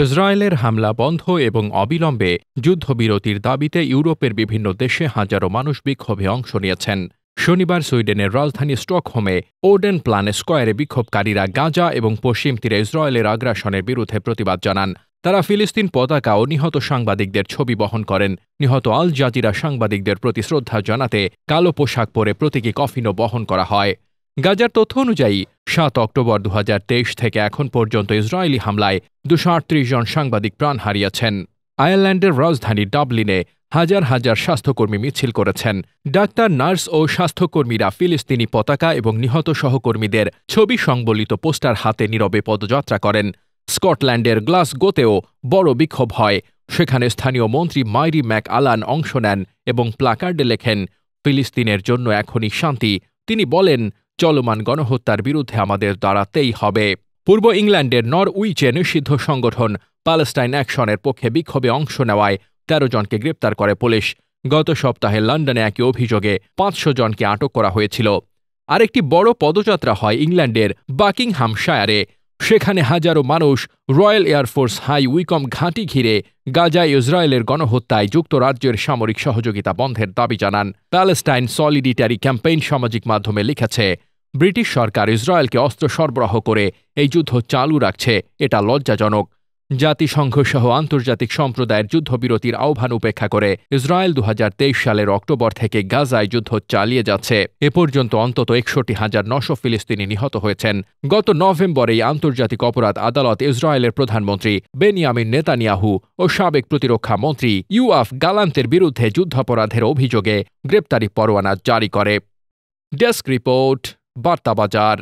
ইসরায়েলের হামলা বন্ধ এবং অবিলম্বে যুদ্ধবিরতির দাবিতে ইউরোপের বিভিন্ন দেশে হাজারো মানুষ বিক্ষোভে অংশ নিয়েছেন। শনিবার সুইডেনের রাজধানী স্টকহোমে ওডেন প্লানে স্কয়ারে বিক্ষোভকারীরা গাজা এবং পশ্চিম তীরে ইসরায়েলের আগ্রাসনের বিরুদ্ধে প্রতিবাদ জানান। তারা ফিলিস্তিন পতাকা ও নিহত সাংবাদিকদের ছবি বহন করেন। নিহত আল জাজিরা সাংবাদিকদের প্রতি শ্রদ্ধা জানাতে কালো পোশাক পরে প্রতীকী কফিনও বহন করা হয়। গাজার তথ্য অনুযায়ী ৭ অক্টোবর ২০২৩ থেকে এখন পর্যন্ত ইসরায়েলি হামলায় ২৩৮ জন সাংবাদিক প্রাণ হারিয়েছেন। আয়ারল্যান্ডের রাজধানী ডাবলিনে হাজার হাজার স্বাস্থ্যকর্মী মিছিল করেছেন। ডাক্তার, নার্স ও স্বাস্থ্যকর্মীরা ফিলিস্তিনি পতাকা এবং নিহত সহকর্মীদের ছবি সংবলিত পোস্টার হাতে নীরবে পদযাত্রা করেন। স্কটল্যান্ডের গ্লাসগোতেও বড় বিক্ষোভ হয়। সেখানে স্থানীয় মন্ত্রী মাইরি ম্যাক আলান অংশ নেন এবং প্ল্যাকার্ডে লেখেন, ফিলিস্তিনের জন্য এখনই শান্তি। তিনি বলেন, চলমান গণহত্যার বিরুদ্ধে আমাদের দাঁড়াতেই হবে। পূর্ব ইংল্যান্ডের নরউইচে নিষিদ্ধ সংগঠন প্যালেস্টাইন অ্যাকশনের পক্ষে বিক্ষোভে অংশ নেওয়ায় ১৩ জনকে গ্রেপ্তার করে পুলিশ। গত সপ্তাহে লন্ডনে একই অভিযোগে ৫০০ জনকে আটক করা হয়েছিল। আরেকটি বড় পদযাত্রা হয় ইংল্যান্ডের বাকিংহামশায়ারে। সেখানে হাজারো মানুষ রয়্যাল এয়ারফোর্স হাই উইকম ঘাঁটি ঘিরে গাজায় ইসরায়েলের গণহত্যায় যুক্তরাজ্যের সামরিক সহযোগিতা বন্ধের দাবি জানান। প্যালেস্টাইন সলিডিটারি ক্যাম্পেইন সামাজিক মাধ্যমে লিখেছে, ব্রিটিশ সরকার ইসরায়েলকে অস্ত্র সরবরাহ করে এই যুদ্ধ চালু রাখছে, এটা লজ্জাজনক। জাতিসংঘসহ আন্তর্জাতিক সম্প্রদায়ের যুদ্ধবিরতির আহ্বান উপেক্ষা করে ইসরায়েল ২০২৩ সালের অক্টোবর থেকে গাজায় যুদ্ধ চালিয়ে যাচ্ছে। এ পর্যন্ত অন্তত ৬১,৯০০ ফিলিস্তিনি নিহত হয়েছেন। গত নভেম্বরেই আন্তর্জাতিক অপরাধ আদালত ইসরায়েলের প্রধানমন্ত্রী বেনিয়ামিন নেতানিয়াহু ও সাবেক প্রতিরক্ষা মন্ত্রী ইউআফ গালান্তের বিরুদ্ধে যুদ্ধাপরাধের অভিযোগে গ্রেপ্তারি পরোয়ানা জারি করে। Desk report, বার্তাবাজার।